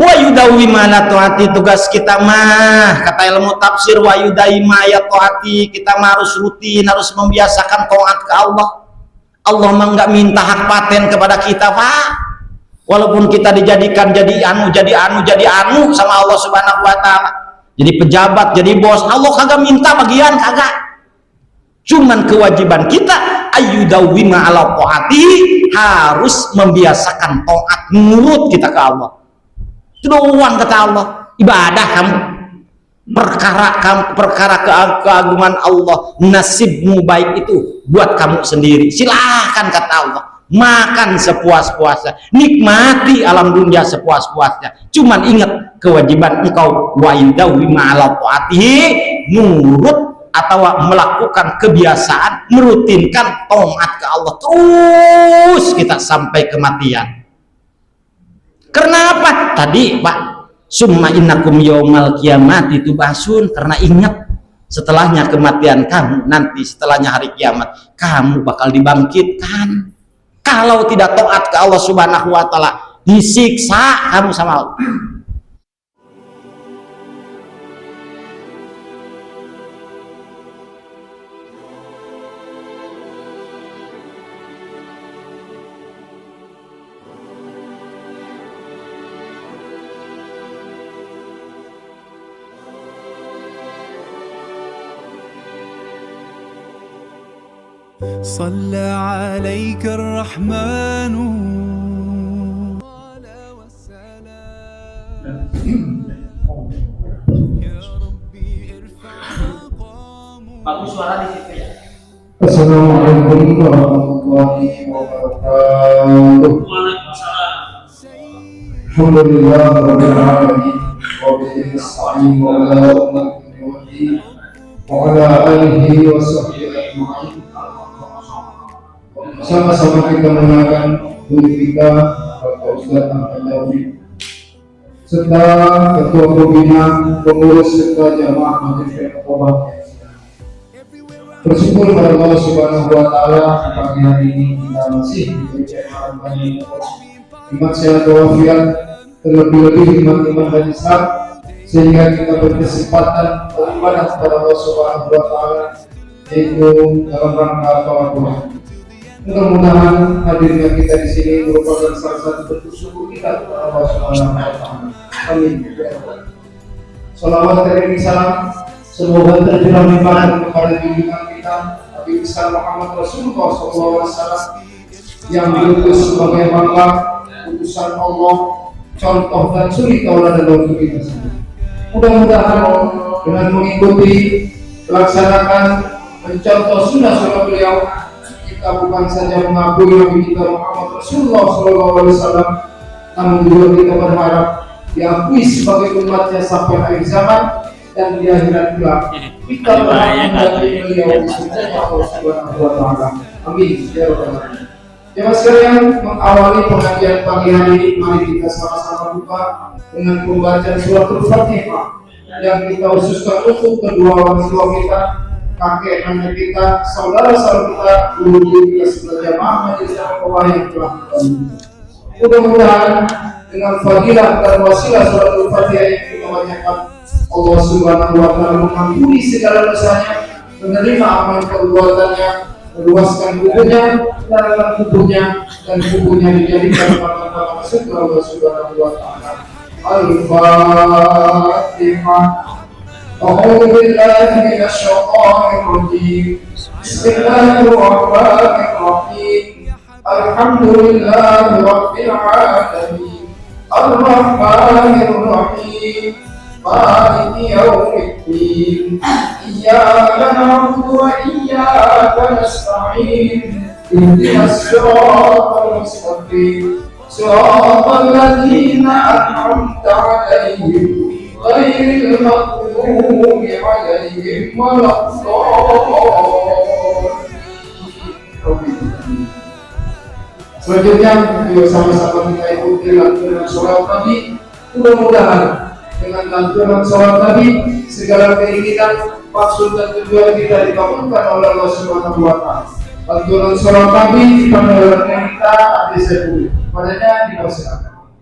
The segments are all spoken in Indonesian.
Wa yudawima ala taati, tugas kita mah kata ilmu tafsir wa yudaima ya taati, kita mah harus rutin, harus membiasakan taat ke Allah. Allah mah enggak minta hak paten kepada kita, Pak. Walaupun kita dijadikan jadi anu sama Allah Subhanahu wa taala. Jadi pejabat, jadi bos, Allah kagak minta bagian, kagak. Cuman kewajiban kita ayyudawima ala taati, harus membiasakan taat, nurut kita ke Allah. Itu doang kata Allah. Ibadah kamu, perkara keagungan Allah, nasibmu baik itu buat kamu sendiri. Silahkan kata Allah, makan sepuas-puasnya, nikmati alam dunia sepuas-puasnya. Cuman ingat kewajiban engkau wa yudawima ala taatihi, nurut atau melakukan kebiasaan, merutinkan taat ke Allah terus kita sampai kematian. Kenapa? Tadi Pak, summa innakum yaumal qiyamati tubasun, karena ingat setelahnya kematian kamu, nanti setelahnya hari kiamat kamu bakal dibangkitkan. Kalau tidak taat ke Allah Subhanahu wa taala, disiksa kamu sama Allah. صلى عليك الرحمن يا ربي ارفع مقامه. Bagus suara di situ ya. Assalamualaikum warahmatullahi wabarakatuh. Waalaikumsalam. Alhamdulillah rabbil alamin wa bihi nasta'in wa ala ummati wa ala alihi wa sahbihi ajma'in. Sama-sama kita mengenalkan guru kita Bapak Ustaz Ahmad Taufik serta Ketua Pembina, pengurus serta jamaah majelis Al-Qur'an. Bersyukur kepada Allah Subhanahu wa taala, pagi hari ini kita masih diberi kesempatan iman sehat walafiat, terlebih-lebih iman dan Islam, sehingga kita berkesempatan beribadah kepada Allah Subhanahu wa taala, yaitu dalam rangka Al-Qur'an. Mudah-mudahan hadirnya kita di sini merupakan salah satu bentuk syukur kita kepada Allah Subhanahu wa taala. Amin. Salawat dan salam semoga tercurah limpahkan kepada junjungan kita Nabi besar Muhammad Rasulullah SAW yang diutus sebagai makhluk utusan Allah, contoh dan suri tauladan bagi kita semua. Mudah-mudahan dengan mengikuti, melaksanakan, mencontoh sunnah beliau, kita bukan saja mengakui Nabi kita Muhammad Rasulullah SAW, namun juga kita berharap diakui sebagai umatnya sampai akhir zaman, dan di akhirat kelak kita berharap menjadi beliau di surga Allah Subhanahu wa taala. Amin ya rabbal alamin. Jemaah sekalian, mengawali pengajian pagi hari ini, mari kita sama-sama buka dengan pembacaan surat Al-Fatihah yang kita khususkan untuk kedua orang tua kita, kakek nenek kita, saudara-saudara kita, guru-guru kita, serta jamaah majelis Al-Qur'an yang telah bergabung. Mudah-mudahan dengan fadilah dan wasilah surat Al-Fatihah yang kita bacakan, Allah Subhanahu wa taala mengampuni segala dosanya, menerima amal perbuatannya, meluaskan kuburnya, menerangkan kuburnya, dan kuburnya dijadikan makanan surga Allah Subhanahu wa taala. Al-Fatihah. أعوذ بالله من الشيطان الرجيم بسم الله الرحمن الرحيم الحمد لله رب العالمين الرحمن الرحيم مالك يوم الدين إياك نعبد وإياك نستعين اهدنا الصراط المستقيم صراط الذين أنعمت عليهم غير المغضوب عليهم ولا الضالين. Selanjutnya, yuk sama-sama kita ikuti lantunan sholat Nabi. Mudah-mudahan dengan lantunan sholat Nabi, segala keinginan, maksud dan tujuan kita dikabulkan oleh Allah Subhanahu wa taala. Lantunan sholat Nabi dipanggil oleh kita bisa dulu. Padanya dipersilakan.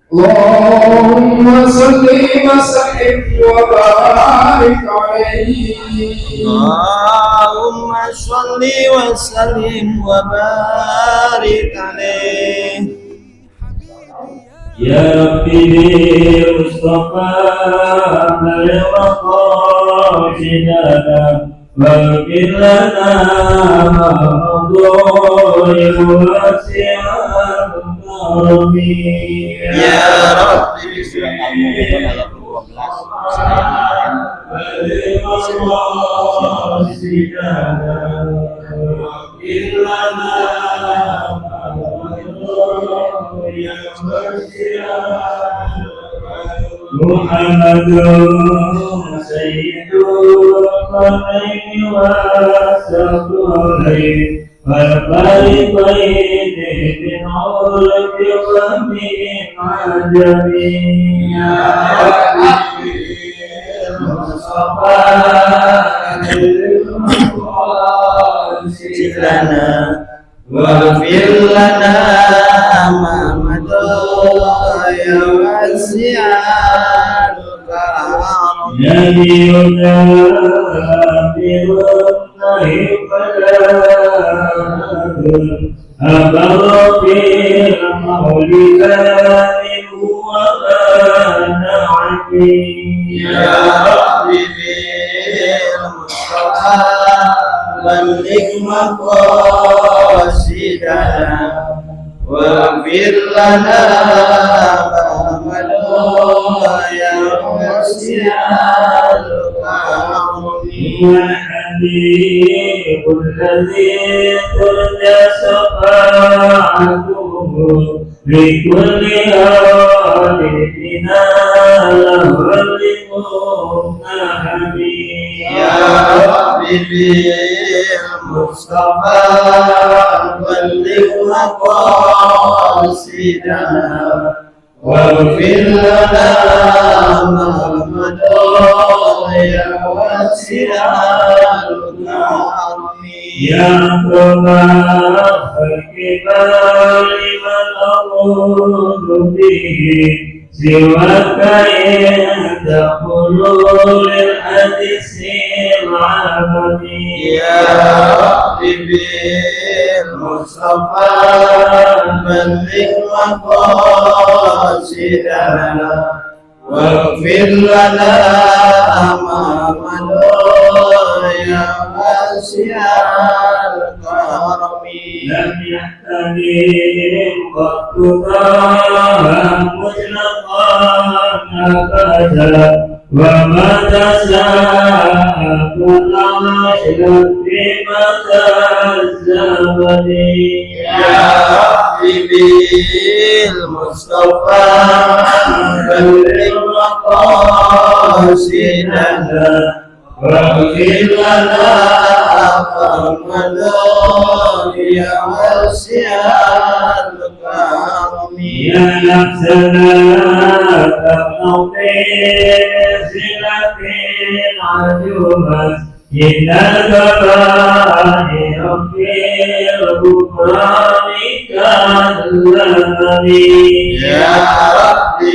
Allahumma salli wa sallim wa barik alaihi. Allahumma sholli wa sallim wa barik alaih. Ya Rabbi Mustafa Al-Maqasidana Waghfir lana ma madha wasi'al karami. Ya Rabbi surat Al-Mu'minun ayat 12 Muhammadun Sayyidul Qawmaini wa Saqqalain wal Fariqaini min urfi wa min ajami. Ya Rabbi Mustafa lana waghfir lana ma madha ya wasi'al karam. Nabiuna birullahi fadadun Abarafil maulidanin wa na'afi. Ya Rabbi bil Mustafa balligh maqasidana waghfir lana ma madha ya wasi'al karam. الحبيب الذي ترجى شفاعته لكل هادفنا له المنتهب. يا ربي بالمصطفى بلغ مقاصدنا واغفر لنا ما مضى يا واسع الكرم. يا خلاق الكبار من أمر به سواك عند حلول الحديث العالمي. يا ربي بالمصطفى بلغ مقاصدنا واغفر لنا ما مضى يا واسع الكرم. لم يحتمل قط طه مطلقا أبدا وما تساءل العشر في مدى الزمن. يا ربي بالمصطفى بلغ مقاصدنا واغفر لنا ما مضى يا واسع الكرم. يا نفسنا تقنطي صلة عجوبة إن الكبائر في الغفران كالذنب. يا ربي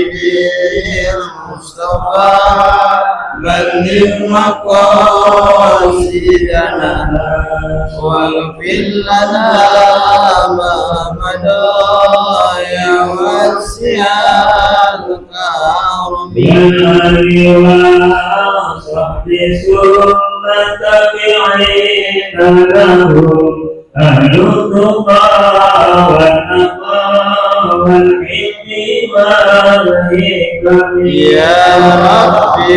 بالمصطفى بلغ مقاصدنا واغفر لنا ما مضى يا واسع الكرم. يا نبي وصحب ثم تبعين لهم أهل التقى والنقى والحلم والحكم. يا ربي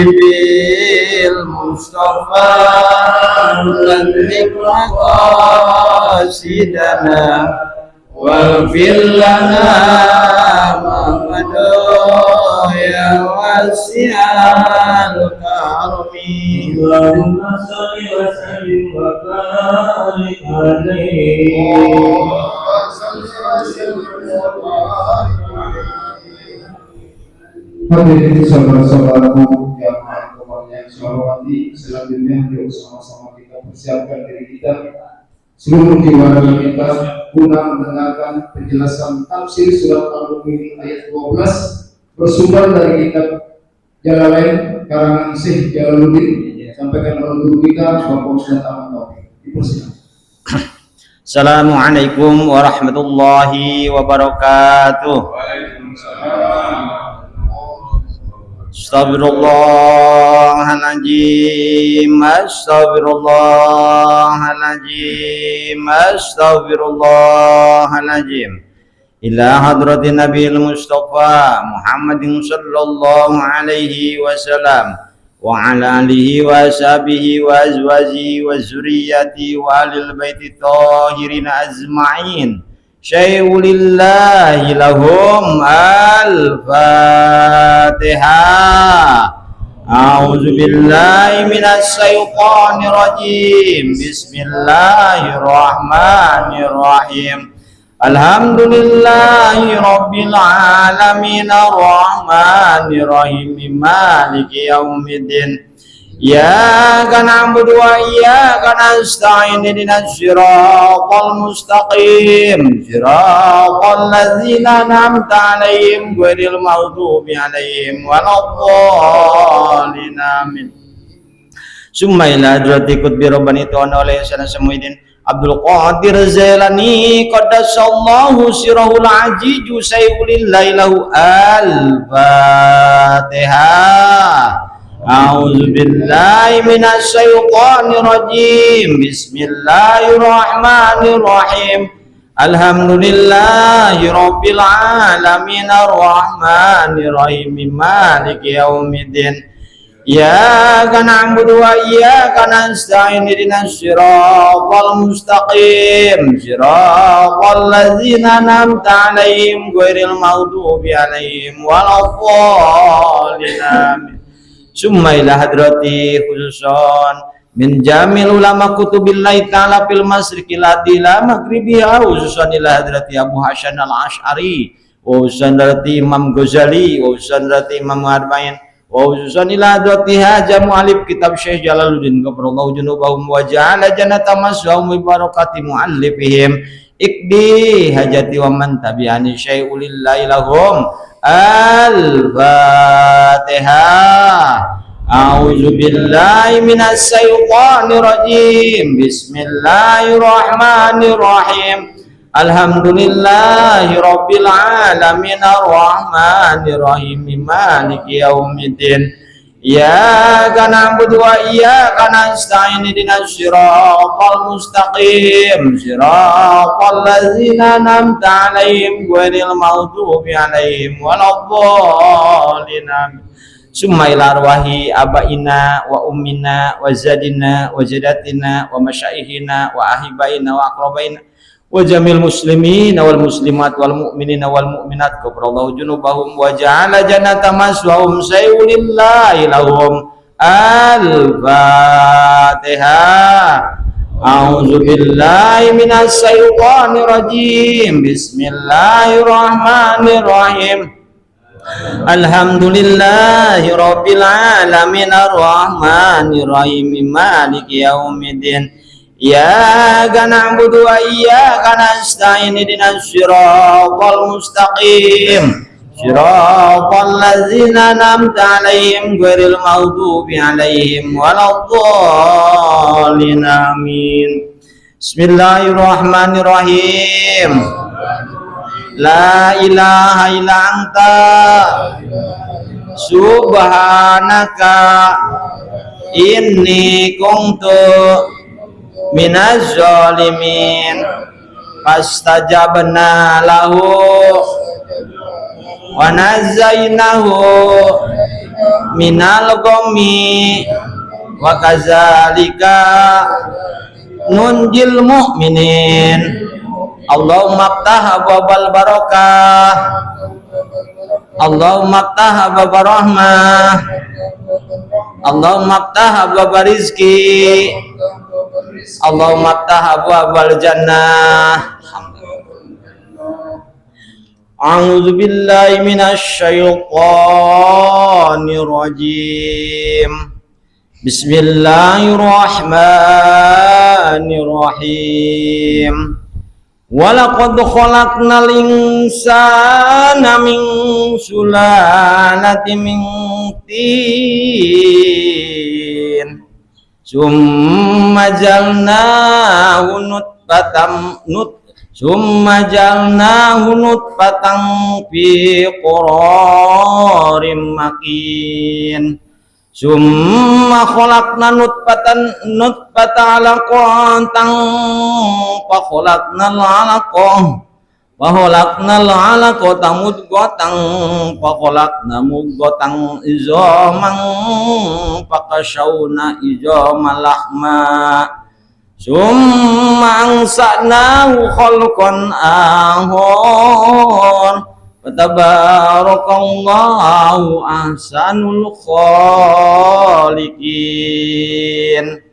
بالمصطفى بلغ مقاصدنا واغفر لنا ما مضى يا واسع الكرم. اللهم صل وسلم وبارك عليه. Hadirin saudara-saudaraku yang yang saya hormati, selanjutnya yuk sama-sama kita persiapkan diri kita, seluruh jiwa kita guna mendengarkan penjelasan tafsir surat Al-Mu'minun ayat 12 bersumber dari kitab Jalalain karangan Syekh Jalaluddin, sampaikan oleh guru kita Bapak Ustaz Ahmad Taufik. Dipersilakan. Assalamualaikum warahmatullahi wabarakatuh. Astaghfirullahaladzim, astaghfirullahaladzim, astaghfirullahaladzim. Ila hadratin Nabil Mustafa Muhammadin sallallahu alaihi wasallam wa ala alihi wa ashabihi wa azwajihi wa zurriyyati wa alil baiti tahirin azma'in. Syai'ulillahi lahum al-Fatihah. A'udzu billahi minasy syaithanir rajim. Bismillahirrahmanirrahim. Alhamdulillahi rabbil alamin arrahmanir rahim maliki yaumiddin. Iyyaka na'budu wa iyyaka nasta'in ihdinas siratal mustaqim siratal ladzina an'amta 'alaihim ghairil maghdubi 'alaihim waladdallin amin. Summa ila hadrati qutbi rabbani ta'ala alaihi sayyidina Abdul Qadir Zailani qaddasallahu sirahul ajiju sayyulillahi lahu al-Fatihah. A'udzu billahi minasy syaithanir rajim. Bismillahirrahmanirrahim. Alhamdulillahi rabbil alamin arrahmanir rahim maliki yaumiddin. Iyyaka na'budu wa iyyaka nasta'in ihdinas siratal mustaqim siratal ladzina an'amta 'alaihim ghairil maghdubi 'alaihim waladdallin amin. Summa ila hadrati khususan min jamil ulama kutubillahi ta'ala fil masriqi ladila maghribiha khususan ila hadrati Abu Hasan al-Asy'ari wa khususan hadrati Imam Ghazali wa khususan hadrati Imam Arba'in wa khususan ila hadrati Haja mu'allif kitab Syekh Jalaluddin qabrallahu junubahum wa ja'ala jannata maswahum bi barakati mu'allifihim ikdi hajati wa man tabi'ani syai'ulillahi lahum al-Fatihah. A'udzu billahi minasy syaithanir rajim. Bismillahirrahmanirrahim. Alhamdulillahi rabbil alamin arrahmanir rahim maliki yaumiddin. Iyyaka na'budu wa iyyaka nasta'in ihdinas siratal mustaqim siratal ladzina an'amta 'alaihim ghairil maghdubi 'alaihim waladdallin amin. Summa ila arwahi abaina wa ummina wa zadina wa jadatina wa masyaihina wa ahibaina wa aqrabaina wa jamil muslimin wal muslimat wal mu'minina wal mu'minat qabrallahu junubahum wa ja'ala jannata maswahum sayyulillahi lahum al-Fatihah. A'udzu billahi minasy syaithanir rajim. Bismillahirrahmanirrahim. Alhamdulillahi rabbil alamin arrahmanir rahim maliki yaumiddin. Iyyaka na'budu wa iyyaka nasta'in ihdinas siratal mustaqim siratal ladzina an'amta 'alaihim ghairil maghdubi 'alaihim waladdallin amin. Bismillahirrahmanirrahim. La ilaha illa anta subhanaka inni kuntu minaz zalimin. Fastajabna lahu wa nazainahu minal ghammi wa kadzalika nunjil mu'minin. Allahumma aftah abwabal barakah, Allahumma aftah abwabar rahmah, Allahumma aftah abwabal rizki, Allahumma aftah abwabal jannah. A'udzu billahi minasy syaithanir rajim. Bismillahirrahmanirrahim. Walaqad khalaqnal insana min sulalatin min tin summa jalnahu nutfatan fi qararin makin summa khalaqna nutfatan alaqatan fa khalaqnal alaqata mudghatan fa khalaqna mudghatan izaman fa kashawna izama lahma summa ansa'nahu khalqan akhar Tabarakallahu ahsanul khaliqin.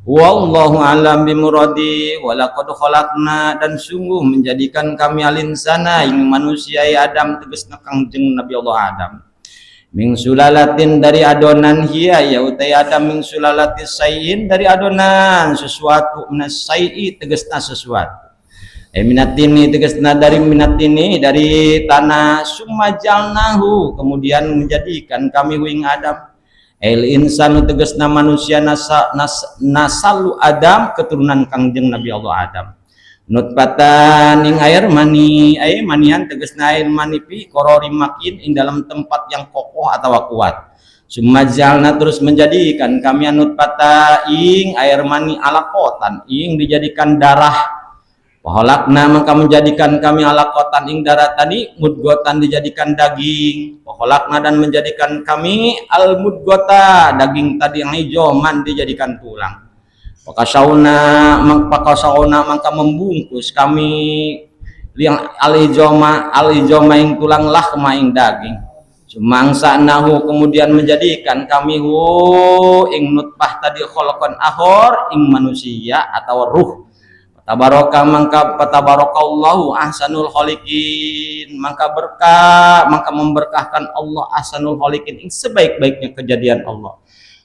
Wallahu alam bimuradi. Walaqad khalaqna, dan sungguh menjadikan kami alinsana ing manusia Adam, tegasna Kangjeng Nabi Allah Adam. Min sulalatin, dari adonan hiya ya utai Adam, min sulalatis sayin, dari adonan sesuatu, minas sayi tegasna sesuatu. Minatini tegasna dari minatini, dari tanah. Summa jalnahu, kemudian menjadikan kami wing Adam. El insanu tegasna manusia, nasalu Adam, keturunan Kangjeng Nabi Allah Adam. Nutfatan ing air mani, air manian tegasna air mani pi korori makin, ing dalam tempat yang kokoh atau kuat. Summa jalna, terus menjadikan kami nutfata ing air mani alakotan, ing dijadikan darah. Waholakna, maka menjadikan kami alakotan ing darah tadi, mudgotan dijadikan daging. Waholakna, dan menjadikan kami al mudgota, daging tadi yang hijau man dijadikan tulang. Pakasyauna maka membungkus kami yang al hijoma ing tulang, lahma ing daging. Sumangsa nahu, kemudian menjadikan kami ing nutfah tadi kholqan akhor, ing manusia atau ruh. Tabarakallahu ahsanul khaliqin, maka memberkahkan Allah ahsanul khaliqin, ing sebaik-baiknya kejadian Allah.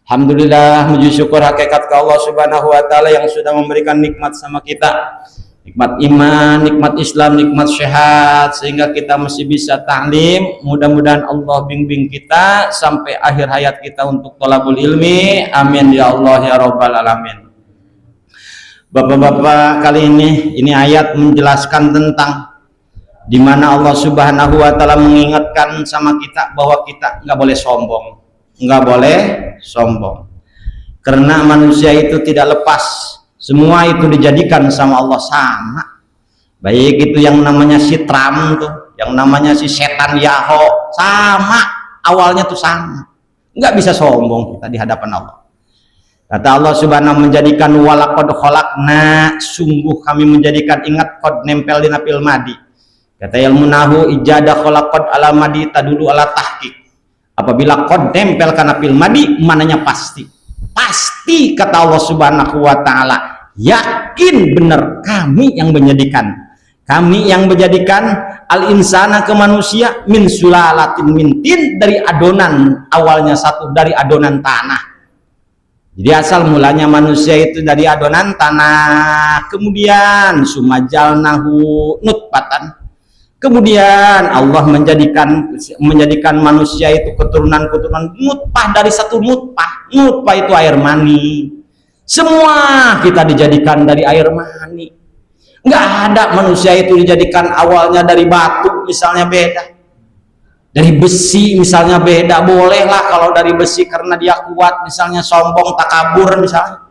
Alhamdulillah, puji syukur hakikat ke Allah Subhanahu wa taala yang sudah memberikan nikmat sama kita, nikmat iman, nikmat Islam, nikmat sehat, sehingga kita masih bisa ta'lim. Mudah-mudahan Allah bimbing kita sampai akhir hayat kita untuk thalabul ilmi. Amin ya Allah ya rabbal alamin. Bapak-bapak, kali ini ayat menjelaskan tentang di mana Allah Subhanahu wa taala mengingatkan sama kita bahwa kita nggak boleh sombong. Nggak boleh sombong. Karena manusia itu tidak lepas. Semua itu dijadikan sama Allah sama. Baik itu yang namanya si Trump tuh, yang namanya si setan Yahoo, sama. Awalnya tuh sama. Nggak bisa sombong kita di hadapan Allah. Kata Allah Subhanahu, menjadikan walaqad khalaqna, sungguh kami menjadikan, ingat qad nempel di napil madi. Kata ilmu nahu, ijadah khalaqad ala madi tadulu ala tahqiq. Apabila qad nempel kana pil madi, mananya pasti. Pasti, kata Allah Subhanahu wa taala, yakin benar kami yang menjadikan. Kami yang menjadikan al insana, ke manusia, min sulalatin mintin, dari adonan, awalnya satu dari adonan tanah. Jadi asal mulanya manusia itu dari adonan tanah, kemudian sumajalnahu nutfatan, kemudian Allah menjadikan manusia itu keturunan nutfah, dari satu nutfah itu air mani. Semua kita dijadikan dari air mani. Nggak ada manusia itu dijadikan awalnya dari batu misalnya, beda. Dari besi misalnya beda, bolehlah kalau dari besi karena dia kuat, misalnya sombong, takabur misalnya.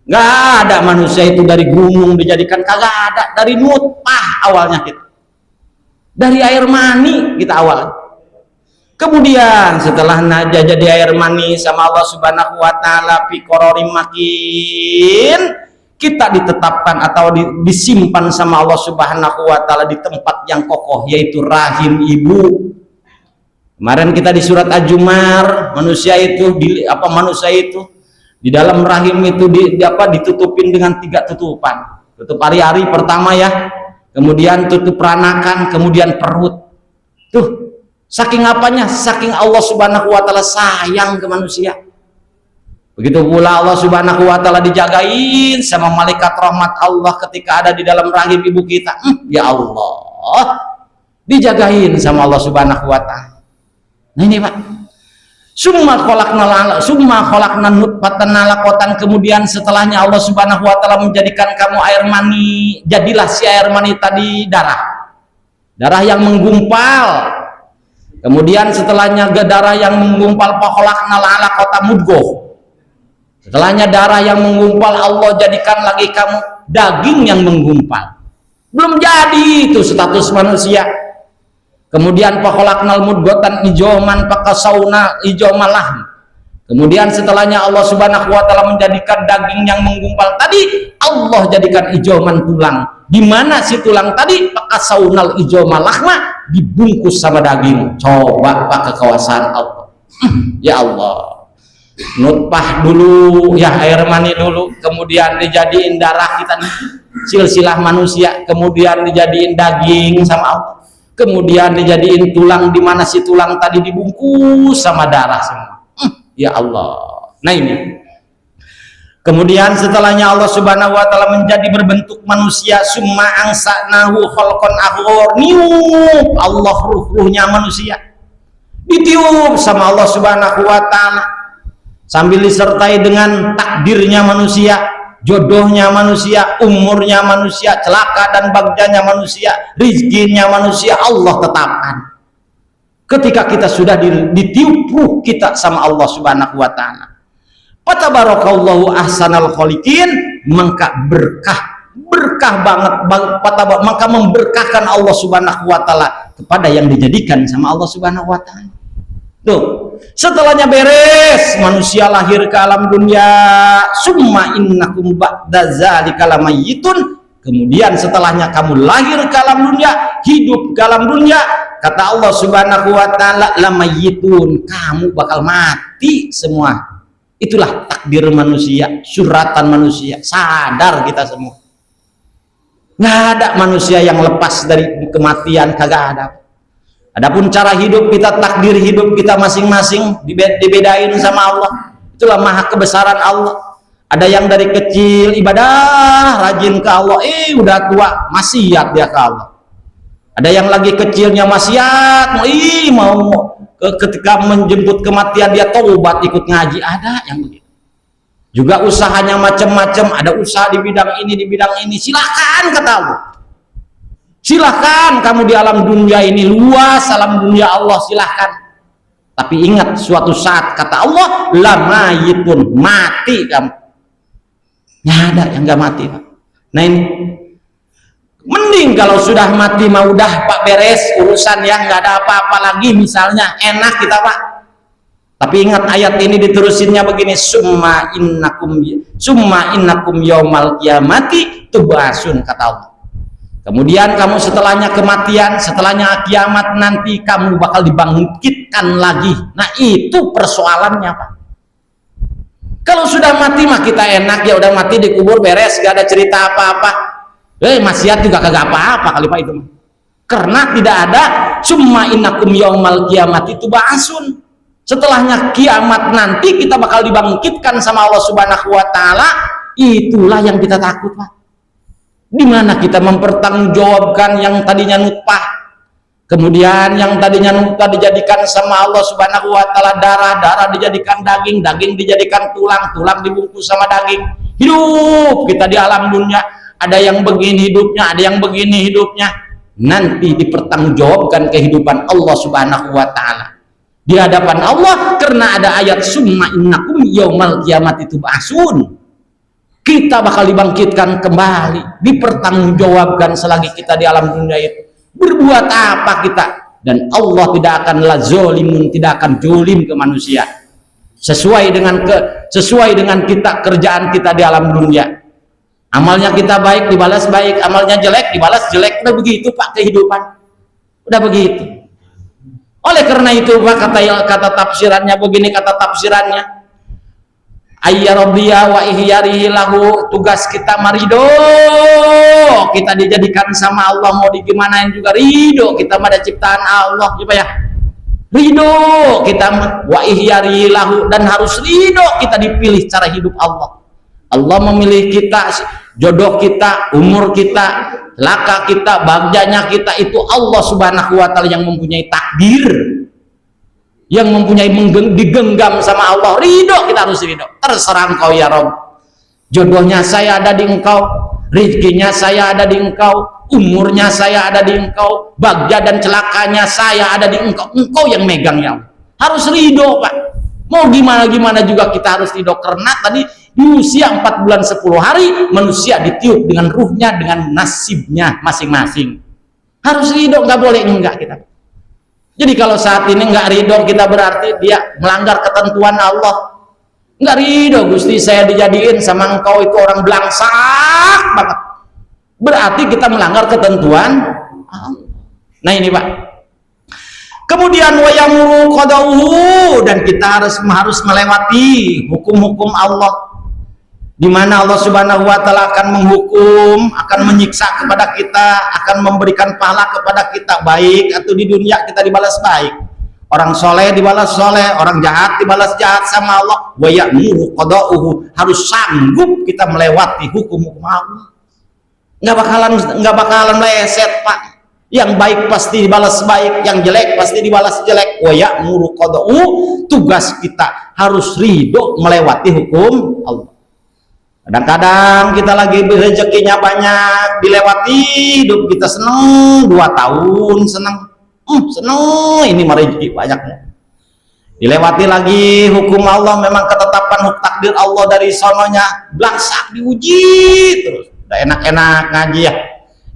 Nggak ada manusia itu dari gunung dijadikan, kagak ada. Dari nutfah awalnya kita, dari air mani kita awal. Kemudian setelah jadi air mani sama Allah Subhanahu wa taala fi qararin makin, kita ditetapkan atau disimpan sama Allah Subhanahu wa taala di tempat yang kokoh, yaitu rahim ibu. Kemarin kita di surat Az-Zumar, manusia itu di dalam rahim itu ditutupin dengan 3 tutupan. Tutup hari-hari pertama ya, kemudian tutup peranakan, kemudian perut. Tuh, saking apanya? Saking Allah Subhanahu wa taala sayang ke manusia. Begitu pula Allah Subhanahu wa taala dijagain sama malaikat rahmat Allah ketika ada di dalam rahim ibu kita. Ya Allah, dijagain sama Allah Subhanahu wa taala. Nah ini Pak. Summa khalaqna nutfatan alaqatan, kemudian setelahnya Allah Subhanahu wa taala menjadikan kamu air mani, jadilah si air mani tadi darah yang menggumpal. Kemudian setelahnya darah yang menggumpal khalaqna alaqata mudghah. Setelahnya darah yang menggumpal Allah jadikan lagi kamu daging yang menggumpal. Belum jadi itu status manusia. Kemudian pakholaknal mudghatan ijoman pakasauna ijomalah. Kemudian setelahnya Allah Subhanahu wa taala menjadikan daging yang menggumpal tadi, Allah jadikan ijoman tulang. Di mana si tulang tadi? Pakasaunal ijomalahma, dibungkus sama daging. Coba Pak kekuasaan Allah. Ya Allah. Nutfah dulu, ya air mani dulu, kemudian dijadiin darah kita nih, silsilah manusia, kemudian dijadiin daging sama Allah. Kemudian dijadiin tulang, di mana si tulang tadi dibungkus sama darah semua. Ya Allah. Nah ini. Kemudian setelahnya Allah Subhanahu wa taala menjadi berbentuk manusia, summa angsa'nahu khalqan akhar. Niup Allah ruhnya manusia. Ditiup sama Allah Subhanahu wa taala. Sambil disertai dengan takdirnya manusia, jodohnya manusia, umurnya manusia, celaka dan bagjanya manusia, rizkinya manusia, Allah tetapkan. Ketika kita sudah ditiup ruh kita sama Allah Subhanahu wa taala, fatabarakallahu ahsanal khaliqin, maka berkah banget, maka memberkahkan Allah Subhanahu wa taala kepada yang dijadikan sama Allah Subhanahu wa taala. Tuh, setelahnya beres manusia lahir ke alam dunia, summa innakum ba'da dzalika lamayitun, kemudian setelahnya kamu lahir ke alam dunia, hidup ke alam dunia, kata Allah Subhanahu wa taala lamayitun, kamu bakal mati semua. Itulah takdir manusia, suratan manusia. Sadar kita semua, nggak ada manusia yang lepas dari kematian, kagak ada. Adapun cara hidup kita, takdir hidup kita masing-masing dibedain sama Allah. Itulah maha kebesaran Allah. Ada yang dari kecil ibadah, rajin ke Allah, udah tua maksiat dia ke Allah. Ada yang lagi kecilnya maksiat, mau ketika menjemput kematian dia taubat ikut ngaji. Ada yang begitu. Juga usahanya macam-macam, ada usaha di bidang ini, silahkan kata Allah. Silahkan kamu di alam dunia ini, luas alam dunia Allah, silahkan. Tapi ingat suatu saat kata Allah, lamayitun, mati kamu. Nggak ada yang nggak mati Pak. Nah ini mending kalau sudah mati mah udah Pak, beres urusan, ya nggak ada apa-apa lagi, misalnya enak kita Pak. Tapi ingat ayat ini diterusinnya begini, summa innakum yaumal qiyamati tub'atsun, kata Allah. Kemudian kamu setelahnya kematian, setelahnya kiamat nanti kamu bakal dibangkitkan lagi. Nah itu persoalannya Pak. Kalau sudah mati mah kita enak, ya udah mati dikubur beres, gak ada cerita apa-apa. Maksiat juga kagak apa-apa kali Pak itu. Karena tidak ada summa innakum yaumal qiyamati tub'atsun. Setelahnya kiamat nanti kita bakal dibangkitkan sama Allah Subhanahu wa taala. Itulah yang kita takut Pak. Di mana kita mempertanggungjawabkan yang tadinya nutfah, kemudian yang tadinya nutfah dijadikan sama Allah Subhanahu wa taala darah dijadikan daging dijadikan tulang dibungkus sama daging. Hidup kita di alam dunia, ada yang begini hidupnya, ada yang begini hidupnya. Nanti dipertanggungjawabkan kehidupan Allah Subhanahu wa taala di hadapan Allah, karena ada ayat summa innakum yaumal qiyamati tub'atsun. Kita bakal dibangkitkan kembali, dipertanggungjawabkan selagi kita di alam dunia itu. Berbuat apa kita? Dan Allah tidak akan lazolimun, tidak akan jolim ke manusia. Sesuai dengan kita, kerjaan kita di alam dunia. Amalnya kita baik dibalas baik, amalnya jelek dibalas jelek. Udah begitu Pak kehidupan. Udah begitu. Oleh karena itu Pak, kata tafsirannya begini, kata tafsirannya, ayyarabbiya wa ihyarihi lahu, tugas kita marido, kita dijadikan sama Allah, mau digimanain juga ridho, kita pada ciptaan Allah, gitu ya, ridho kita, wa ihyari lahu, dan harus ridho kita dipilih cara hidup Allah. Allah memilih kita, jodoh kita, umur kita, laka kita, bagjanya kita, itu Allah subhanahu wa ta'ala yang mempunyai takdir, yang mempunyai digenggam sama Allah. Ridho, kita harus ridho. Terserah engkau ya Rob, jodohnya saya ada di engkau, rezekinya saya ada di engkau, umurnya saya ada di engkau, bagja dan celakanya saya ada di engkau. Engkau yang megang ya Allah. Harus ridho Pak. Mau gimana juga kita harus ridho, karena tadi di usia 4 bulan 10 hari manusia ditiup dengan ruhnya, dengan nasibnya masing-masing. Harus ridho, nggak boleh enggak kita. Jadi kalau saat ini nggak ridho kita, berarti dia melanggar ketentuan Allah. Nggak ridho, Gusti saya dijadiin sama engkau itu orang belangsak banget, berarti kita melanggar ketentuan Allah. Nah ini Pak. Kemudian wayamuru qadauhu, dan kita harus melewati hukum-hukum Allah, di mana Allah subhanahu wa ta'ala akan menghukum, akan menyiksa kepada kita, akan memberikan pahala kepada kita, baik atau di dunia kita dibalas baik. Orang soleh dibalas soleh, orang jahat dibalas jahat sama Allah. Wa ya'muru qada'uhu, harus sanggup kita melewati hukum-hukum Allah. Nggak bakalan meleset Pak. Yang baik pasti dibalas baik, yang jelek pasti dibalas jelek. Wa ya'muru qada'uhu, tugas kita harus ridho melewati hukum Allah. Kadang-kadang kita lagi rezekinya banyak, dilewati hidup kita seneng 2 tahun, seneng ini mah rezeki banyaknya, dilewati lagi hukum Allah, memang ketetapan takdir Allah dari sononya belangsak, diuji terus. Udah enak-enak ngaji ya,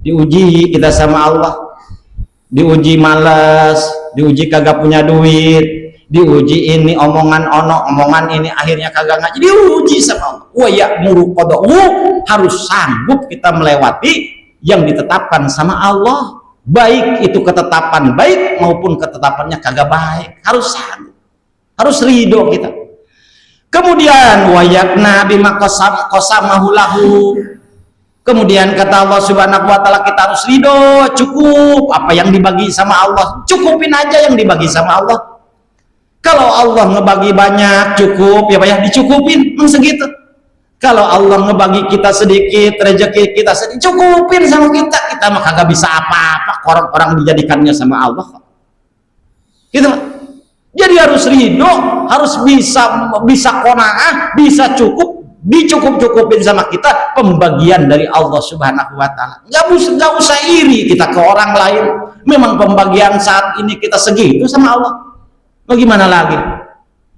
diuji kita sama Allah, diuji malas, diuji kagak punya duit, diuji ini omongan ono, omongan ini akhirnya kagak ngaji, diuji sama Allah. Wa ya'muru qada'uhu, harus sanggup kita melewati yang ditetapkan sama Allah, baik itu ketetapan baik maupun ketetapannya kagak baik. Harus sanggup, harus ridho kita. Kemudian wa yakna bima qasamahu lahu, kemudian kata Allah subhanahu wa ta'ala kita harus ridho, cukup apa yang dibagi sama Allah, cukupin aja yang dibagi sama Allah. Kalau Allah ngebagi banyak cukup ya Pak ya, dicukupin segitu. Kalau Allah ngebagi kita sedikit, rezeki kita sedikit, cukupin sama kita. Kita mah kagak bisa apa-apa, orang-orang dijadikannya sama Allah gitu. Jadi harus ridho, harus bisa qanaah, bisa cukup, dicukup-cukupin sama kita pembagian dari Allah subhanahu wa ta'ala. Nggak usah iri kita ke orang lain, memang pembagian saat ini kita segitu sama Allah. Bagaimana lagi?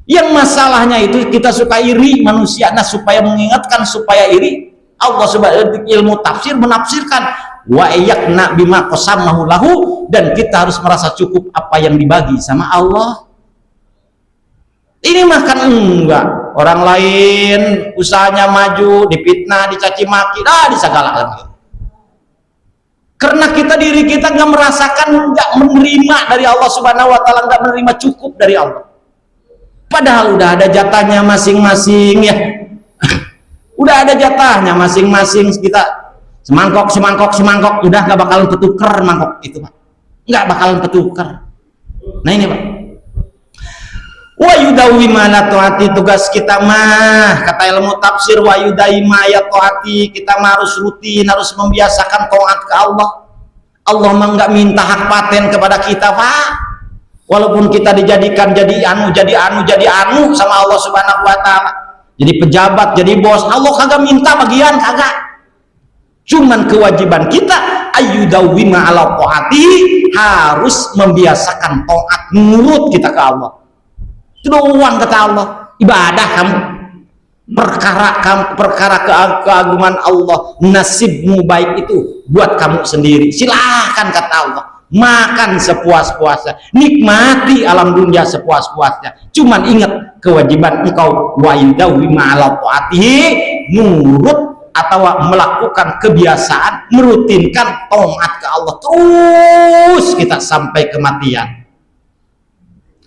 Yang masalahnya itu kita suka iri manusia. Nah, supaya mengingatkan supaya iri, Allah subhanahu ilmu tafsir menafsirkan wa yakna bima qasamahu lahu, dan kita harus merasa cukup apa yang dibagi sama Allah. Ini makan enggak, orang lain usahanya maju, dipitnah, dicaci maki, disagalakan. Karena diri kita nggak merasakan, nggak menerima dari Allah subhanahu wa ta'ala, nggak menerima cukup dari Allah. Padahal udah ada jatahnya masing-masing ya. Udah ada jatahnya masing-masing, kita semangkok, udah nggak bakalan ketuker mangkok itu Pak. Nggak bakalan ketuker. Nah ini Pak. Wa yudawi mana to'ati, tugas kita mah, kata ilmu tafsir, wa yudawi ma ya to'ati, kita mah harus rutin, harus membiasakan taat ke Allah. Allah mah nggak minta hak paten kepada kita Pak. Walaupun kita dijadikan jadi anu sama Allah subhanahu wa ta'ala, jadi pejabat, jadi bos, Allah kagak minta bagian, kagak. Cuman kewajiban kita ayyudawi ma ala to'ati, harus membiasakan taat, nurut kita ke Allah. Itu doang kata Allah. Ibadah kamu, perkara keagungan Allah, nasibmu baik itu buat kamu sendiri, silahkan kata Allah. Makan sepuas-puasnya, nikmati alam dunia sepuas-puasnya. Cuman ingat kewajiban engkau wa yudawi ma'ala ta'atihi, nurut atau melakukan kebiasaan, merutinkan taat ke Allah terus kita sampai kematian.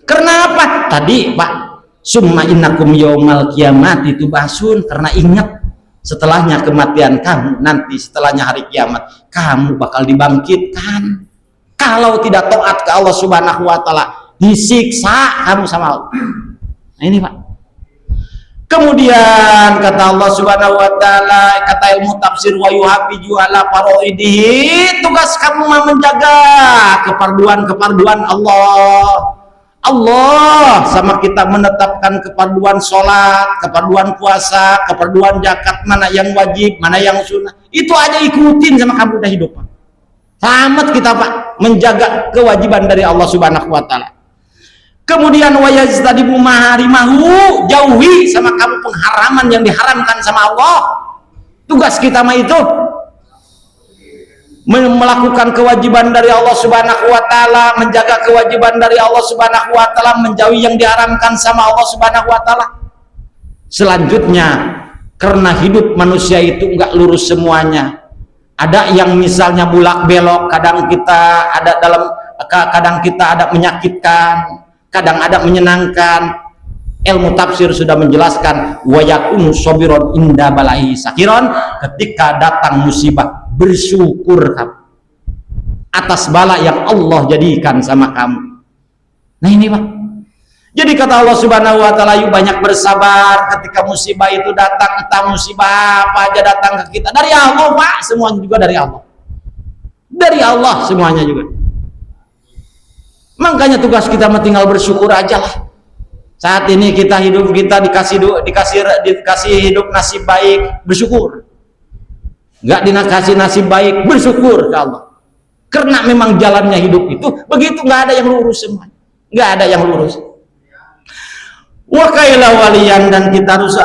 Kenapa? Tadi Pak, summa innakum yaumal qiyamati tubasun, karena ingat setelahnya kematian kamu, nanti setelahnya hari kiamat kamu bakal dibangkitkan. Kalau tidak taat ke Allah subhanahu wa ta'ala, disiksa kamu sama Allah. Nah ini Pak. Kemudian kata Allah Subhanahu wa taala, kata ilmu tafsir, wa yuhafiju ala faraidihi, tugas kamu mah menjaga keparduan Allah. Allah sama kita menetapkan keparduan sholat, keparduan puasa, keparduan zakat, mana yang wajib, mana yang sunnah. Itu aja ikutin sama kamu udah hidup Pak. Selamat kita Pak menjaga kewajiban dari Allah Subhanahu wa taala. Kemudian wayajtadibu maharimahu, jauhi sama kamu pengharaman yang diharamkan sama Allah. Tugas kita mah itu melakukan kewajiban dari Allah Subhanahu wa taala, menjaga kewajiban dari Allah Subhanahu wa taala, menjauhi yang diharamkan sama Allah Subhanahu wa taala. Selanjutnya, karena hidup manusia itu enggak lurus semuanya. Ada yang misalnya bulak belok, kadang kita ada menyakitkan, kadang ada menyenangkan. Ilmu tafsir sudah menjelaskan wa yakunu sabiron inda balai sakiron, ketika datang musibah bersyukur kamu atas bala yang Allah jadikan sama kamu. Nah ini Pak. Jadi kata Allah Subhanahu wa taala, yuk banyak bersabar ketika musibah itu datang. Entah musibah apa aja datang ke kita dari Allah Pak, semuanya juga dari Allah. Dari Allah semuanya juga. Makanya tugas kita tinggal bersyukur aja lah. Saat ini kita hidup, kita dikasih hidup nasib baik, bersyukur. Enggak dikasih nasib baik, bersyukur ke Allah. Karena memang jalannya hidup itu begitu, nggak ada yang lurus semua, nggak ada yang lurus. Wa kaila waliyan, dan kita harus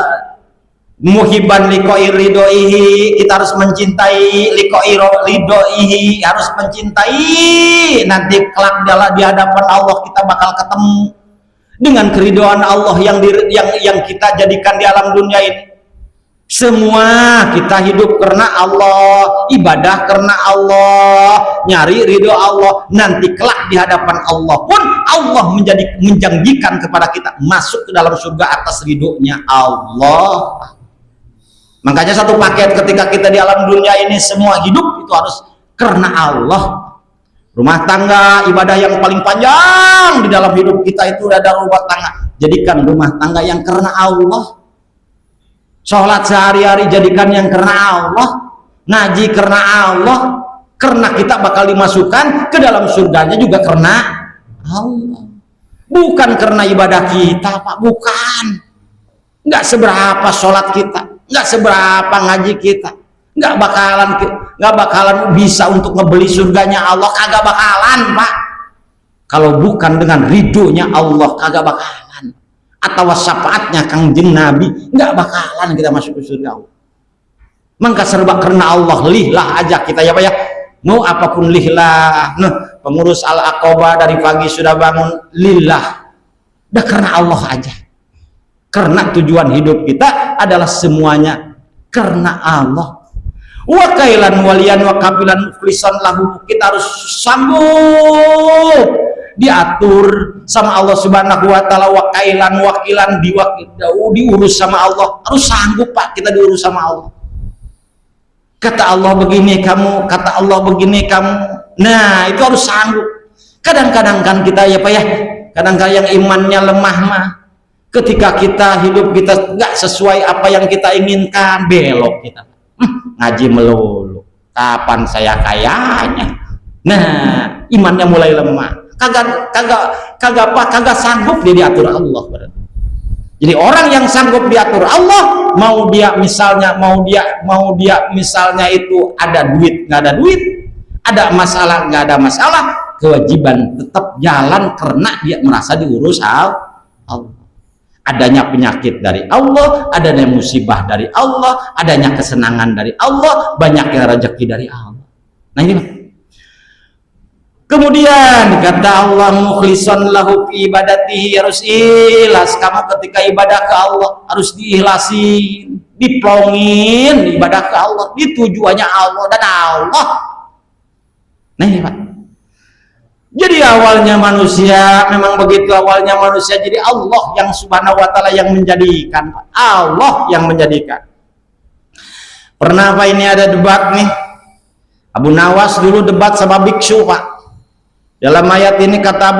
muhiban liqa'i ridhoihi, kita harus mencintai liqa'i ridhoihi, harus mencintai nanti kelak di hadapan Allah kita bakal ketemu dengan keridhaan Allah yang kita jadikan di alam dunia ini. Semua kita hidup karena Allah, ibadah karena Allah, nyari ridho Allah. Nanti kelak di hadapan Allah pun Allah menjanjikan kepada kita masuk ke dalam surga atas ridhonya Allah. Makanya satu paket ketika kita di alam dunia ini, semua hidup itu harus karena Allah. Rumah tangga, ibadah yang paling panjang di dalam hidup kita itu ada rumah tangga. Jadikan rumah tangga yang karena Allah. Sholat sehari-hari jadikan yang karena Allah. Ngaji karena Allah. Karena kita bakal dimasukkan ke dalam surganya juga karena Allah. Bukan karena ibadah kita Pak, bukan. Nggak seberapa sholat kita, nggak seberapa ngaji kita, nggak bakalan bisa untuk ngebeli surganya Allah, kagak bakalan Pak. Kalau bukan dengan ridhonya Allah, kagak bakalan. Atau syafaatnya Kangjeng Nabi, nggak bakalan kita masuk ke surga Allah. Maka serba karena Allah, lillah aja kita ya Pak ya. Mau apapun lillah. Nah, pengurus Al-Aqabah dari pagi sudah bangun, lillah. Udah karena Allah aja. Karena tujuan hidup kita adalah semuanya karena Allah. Wa kailan waliyan wa kabilan muflisan lahu, kita harus sambung diatur sama Allah Subhanahu wa taala, wakailan wakilan diurus sama Allah. Harus sanggup Pak kita diurus sama Allah. Kata Allah begini kamu, kata Allah begini kamu. Nah, itu harus sanggup. Kadang-kadang kan kita ya Pak ya, kadang-kadang yang imannya lemah mah, ketika kita hidup kita nggak sesuai apa yang kita inginkan, belok kita. Ngaji melulu. Kapan saya kayanya? Nah, imannya mulai lemah. Kagak sanggup dia diatur Allah. Jadi orang yang sanggup diatur Allah, mau dia misalnya itu ada duit nggak ada duit, ada masalah nggak ada masalah, kewajiban tetap jalan karena dia merasa diurus Allah. Adanya penyakit dari Allah, adanya musibah dari Allah, adanya kesenangan dari Allah, banyaknya rezeki dari Allah. Nah ini kemudian kata Allah, mukhlisan lahu fi ibadatihi, harus ikhlas kamu ketika ibadah ke Allah, harus diikhlasin, diplongin ibadah ke Allah, ditujuannya Allah dan Allah. Nah ini Pak. Jadi awalnya manusia memang begitu, awalnya manusia jadi Allah yang Subhanahu wa taala yang menjadikan, Pak. Allah yang menjadikan. Pernah Pak ini ada debat nih. Abu Nawas dulu debat sama biksu Pak. Dalam ayat ini kata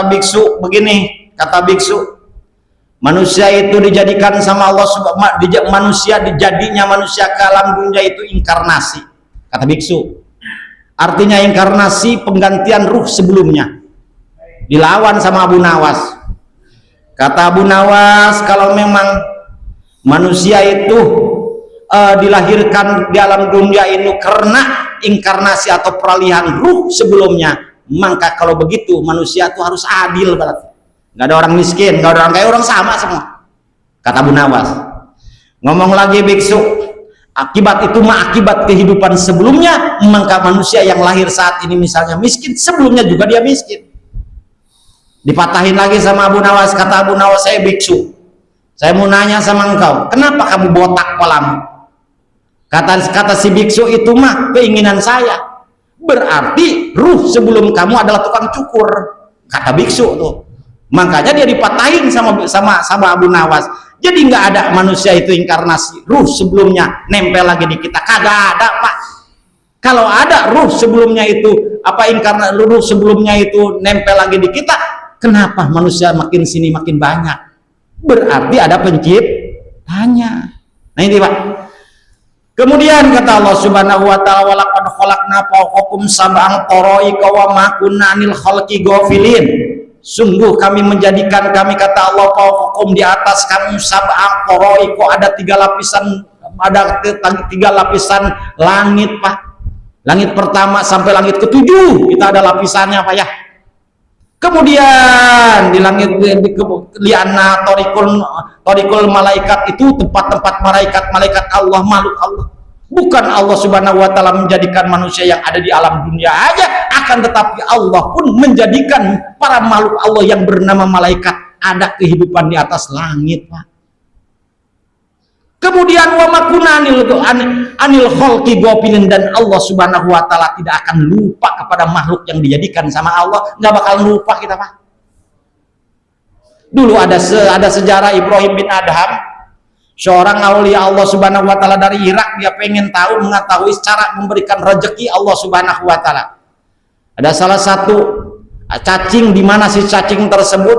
biksu begini, kata biksu, manusia itu dijadikan sama Allah, manusia dijadinya manusia ke alam dunia itu inkarnasi, kata biksu. Artinya inkarnasi penggantian ruh sebelumnya. Dilawan sama Abu Nawas. Kata Abu Nawas, kalau memang manusia itu dilahirkan di alam dunia ini karena inkarnasi atau peralihan ruh sebelumnya, maka kalau begitu manusia itu harus adil berarti. Nggak ada orang miskin, nggak ada orang kaya, orang sama semua. Kata Abu Nawas. Ngomong lagi biksu, akibat itu mah akibat kehidupan sebelumnya, maka manusia yang lahir saat ini misalnya miskin, sebelumnya juga dia miskin. Dipatahin lagi sama Abu Nawas. Kata Abu Nawas, saya biksu, saya mau nanya sama engkau, kenapa kamu botak kepalamu? Kata si biksu, itu mah keinginan saya. Berarti ruh sebelum kamu adalah tukang cukur, kata biksu tuh. Makanya dia dipatahin sama Abu Nawas. Jadi nggak ada manusia itu inkarnasi ruh sebelumnya nempel lagi di kita, kagak ada Pak. Kalau ada ruh sebelumnya itu ruh sebelumnya itu nempel lagi di kita, kenapa manusia makin sini makin banyak? Berarti ada penciptanya. Nah ini Pak. Kemudian kata Allah Subhanahu wa taala, walaqad khalaqna fawqakum sab'an tara'iqa wa ma kunna 'anil khalqi ghafilin. Sungguh kami menjadikan, kami kata Allah, fawqakum di atas kamu sab'an tara'iqa, ada tiga lapisan langit Pak. Langit pertama sampai langit ketujuh kita ada lapisannya Pak ya. Kemudian di langit liana torikul malaikat itu tempat-tempat malaikat Allah, makhluk Allah. Bukan Allah Subhanahu wa taala menjadikan manusia yang ada di alam dunia aja, akan tetapi Allah pun menjadikan para makhluk Allah yang bernama malaikat ada kehidupan di atas langit Pak. Kemudian wa makuna anil khalqi ghafilin, dan Allah Subhanahu wa taala tidak akan lupa kepada makhluk yang dijadikan sama Allah, nggak bakal lupa kita Pak. Dulu ada sejarah Ibrahim bin Adham, seorang aulia Allah Subhanahu wa taala dari Irak. Dia pengen mengetahui cara memberikan rezeki Allah Subhanahu wa taala. Ada salah satu cacing, di mana si cacing tersebut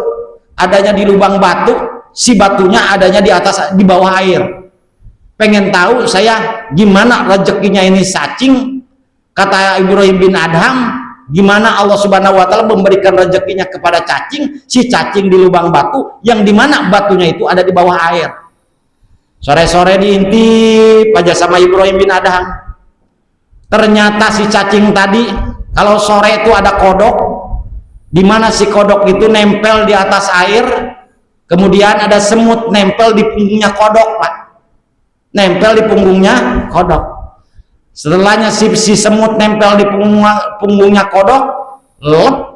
adanya di lubang batu, si batunya adanya di bawah air. Pengen tahu saya gimana rezekinya ini cacing. Kata Ibrahim bin Adham, gimana Allah Subhanahu wa taala memberikan rezekinya kepada cacing, si cacing di lubang batu yang dimana batunya itu ada di bawah air. Sore-sore diintip aja sama Ibrahim bin Adham. Ternyata si cacing tadi kalau sore itu ada kodok, dimana si kodok itu nempel di atas air, kemudian ada semut nempel di punggungnya kodok Pak. Nempel di punggungnya kodok. Setelahnya si semut nempel di punggungnya kodok,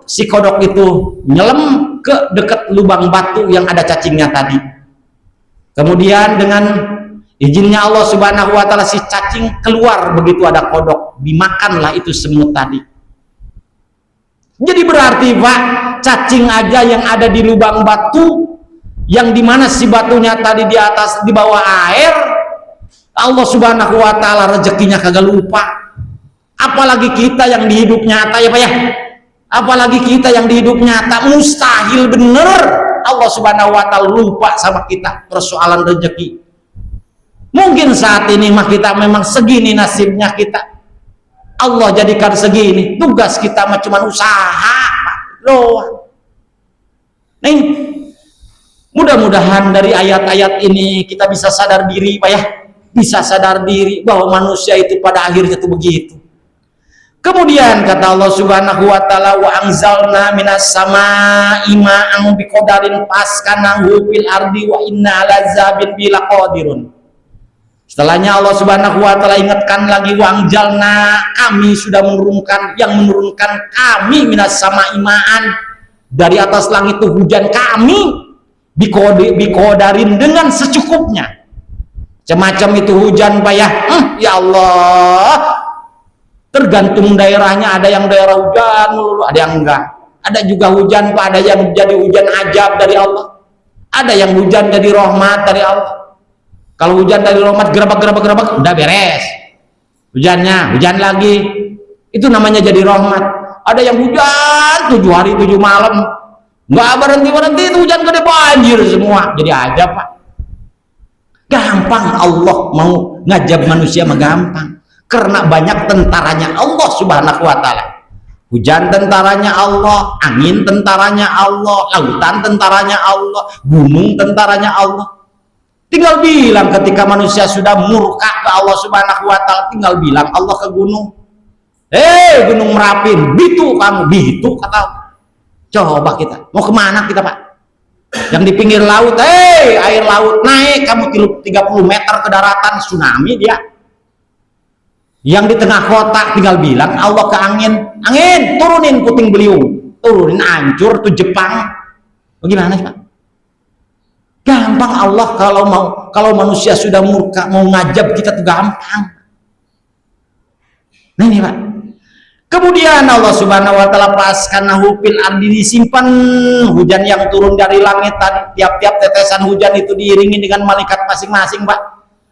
si kodok itu nyelam ke dekat lubang batu yang ada cacingnya tadi. Kemudian dengan izinnya Allah Subhanahu wa taala si cacing keluar, begitu ada kodok, dimakanlah itu semut tadi. Jadi berarti Pak, cacing aja yang ada di lubang batu, yang dimana si batunya tadi di bawah air, Allah Subhanahu wa taala rezekinya kagak lupa. Apalagi kita yang di hidup nyata ya Pak ya. Apalagi kita yang di hidup nyata, mustahil bener Allah Subhanahu wa taala lupa sama kita persoalan rezeki. Mungkin saat ini mah kita memang segini nasibnya kita, Allah jadikan segini, tugas kita mah cuma usaha doang. Nih, mudah-mudahan dari ayat-ayat ini kita bisa sadar diri Pak ya. Bisa sadar diri bahwa manusia itu pada akhirnya itu begitu. Kemudian kata Allah Subhanahu wa taala, wa anzalna minas samaa'i ma'an biqadarin faskanahu fil ardi wa inna ala zabin bilaqadirun. Setelahnya Allah Subhanahu wa taala ingatkan lagi, wa anzalna, kami sudah menurunkan kami minas samaa'i ma'an, dari atas langit itu hujan kami, biqadarin, dengan secukupnya. Macam itu hujan Pak ya. Ya Allah, tergantung daerahnya, ada yang daerah hujan ada yang enggak. Ada juga hujan Pak, ada yang jadi hujan ajab dari Allah, ada yang hujan jadi rahmat dari Allah. Kalau hujan dari rahmat gerabak udah beres hujannya, hujan lagi, itu namanya jadi rahmat. Ada yang hujan 7 hari 7 malam, nggak berhenti itu hujan gede, banjir semua. Jadi aja Pak, gampang Allah mau ngajab manusia mah gampang, karena banyak tentaranya Allah Subhanahu wa Ta'ala. Hujan tentaranya Allah, angin tentaranya Allah, lautan tentaranya Allah, gunung tentaranya Allah. Tinggal bilang ketika manusia sudah murka ke Allah Subhanahu wa Ta'ala, tinggal bilang Allah ke gunung, Gunung Merapi, bitu kamu, bitu kata. Coba kita mau kemana kita Pak? Yang di pinggir laut, air laut naik, kamu 30 meter ke daratan, tsunami dia. Yang di tengah kota tinggal bilang Allah ke angin, turunin puting beliung, turunin, hancur tuh Jepang. Bagaimana sih Pak? Gampang Allah kalau manusia sudah murka mau ngajab kita tuh gampang. Nah ini Pak. Kemudian Allah Subhanahu wa Ta'ala paskan hufil ardi, disimpan hujan yang turun dari langit tadi. Tiap-tiap tetesan hujan itu diiringi dengan malaikat masing-masing Pak.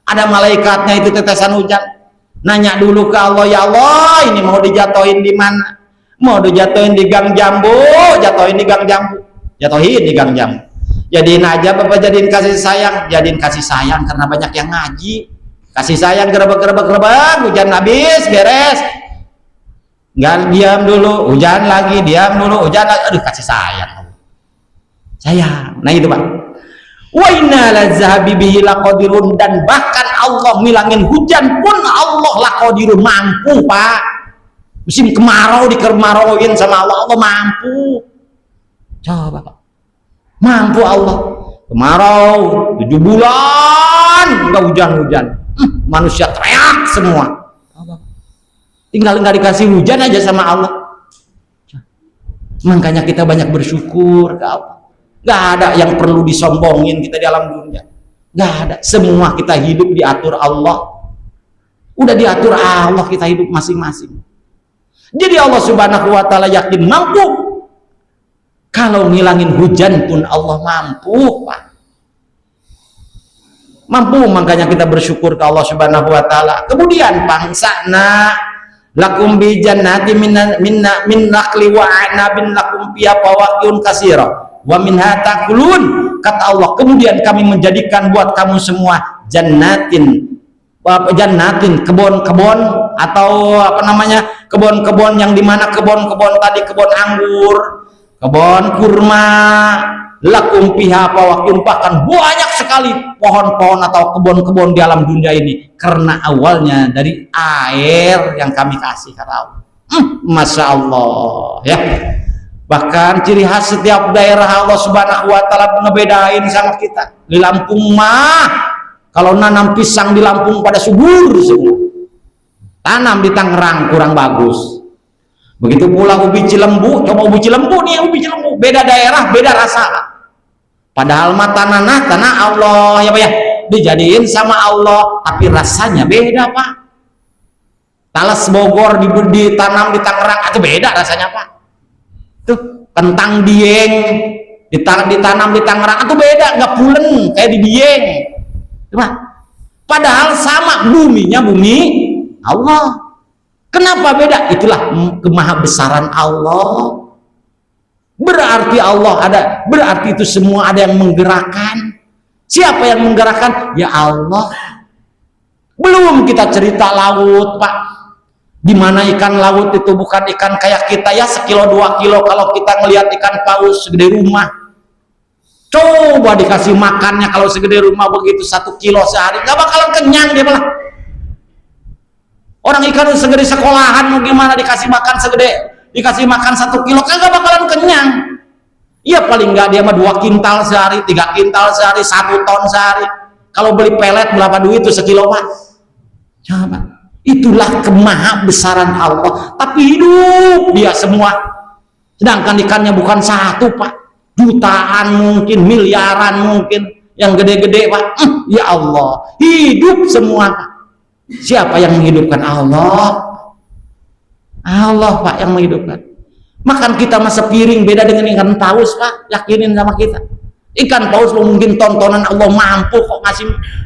Ada malaikatnya itu tetesan hujan. Nanya dulu ke Allah, ya Allah ini mau dijatuhin di mana? Mau dijatuhin di gang jambu, jatuhin di gang jambu, jatuhin di gang jambu. Jadiin aja Bapak, jadiin kasih sayang, jadiin kasih sayang karena banyak yang ngaji. Kasih sayang gerebek, hujan habis, beres. Nggak, diam dulu, hujan lagi, diam dulu, hujan lagi, aduh kasih sayang. Sayang, nah itu Pak. Wa inna lazahabi bihi laqadirun, dan bahkan Allah ngilangin hujan pun Allah laqadirun, mampu Pak. Musim kemarau dikemarauin sama Allah, Allah mampu. Coba Pak, mampu Allah. Kemarau 7 bulan enggak hujan-hujan, manusia teriak semua. Tinggal nggak dikasih hujan aja sama Allah. Makanya kita banyak bersyukur ke Allah. Nggak ada yang perlu disombongin kita di alam dunia, nggak ada. Semua kita hidup diatur Allah, udah diatur Allah, kita hidup masing-masing. Jadi Allah Subhanahu wa Ta'ala yakin mampu. Kalau ngilangin hujan pun Allah mampu Pak, mampu. Makanya kita bersyukur ke Allah Subhanahu wa Ta'ala. Kemudian bangsana lakum bi jannati min nakli wa anabin lakum fiha fawakiun katsira wa minha takulun, kata Allah. Kemudian kami menjadikan buat kamu semua jannatin, kebon-kebon, atau apa namanya, kebon-kebon yang dimana kebon-kebon tadi kebon anggur, kebon kurma, lakum fiha fawakiun, bahkan banyak sekali pohon-pohon atau kebon-kebon di alam dunia ini karena awalnya dari air yang kami kasih, kata Allah. Masya Allah ya. Bahkan ciri khas setiap daerah Allah Subhanahu wa Ta'ala ngebedain sama kita. Di Lampung mah kalau nanam pisang di Lampung pada subur semua, tanam di Tangerang kurang bagus. Begitu pula ubi Cilembu, coba ubi Cilembu nih, ubi Cilembu beda daerah beda rasa. Padahal mah tanah Allah ya Pak ya, dijadiin sama Allah tapi rasanya beda Pak. Talas Bogor ditanam di Tangerang itu beda rasanya Pak. Tuh kentang Dieng ditanam di Tangerang itu beda, nggak pulen kayak di Dieng. Cuma padahal sama, buminya bumi Allah. Kenapa beda? Itulah kemahabesaran Allah. Berarti Allah ada, berarti itu semua ada yang menggerakkan. Siapa yang menggerakkan? Ya Allah. Belum kita cerita laut Pak, dimana ikan laut itu bukan ikan kayak kita ya, 1 kilo 2 kilo. Kalau kita ngelihat ikan paus segede rumah, coba dikasih makannya kalau segede rumah begitu 1 kilo sehari, gak bakalan kenyang dia malah. Orang ikan segede sekolahan mau gimana dikasih makan segede, dikasih makan 1 kilo kagak bakalan kenyang. Iya paling nggak dia mah 2 kintal sehari, 3 kintal sehari, 1 ton sehari. Kalau beli pelet berapa duit itu sekilo Pak? Coba. Itulah kemahabesaran Allah, tapi hidup dia semua. Sedangkan ikannya bukan 1 Pak, jutaan mungkin, miliaran mungkin, yang gede-gede Pak. Ya Allah, hidup semua Pak. Siapa yang menghidupkan? Allah. Allah Pak yang menghidupkan. Makan kita masa piring beda dengan ikan paus Pak, yakinin sama kita. Ikan paus mungkin tontonan Allah mampu kok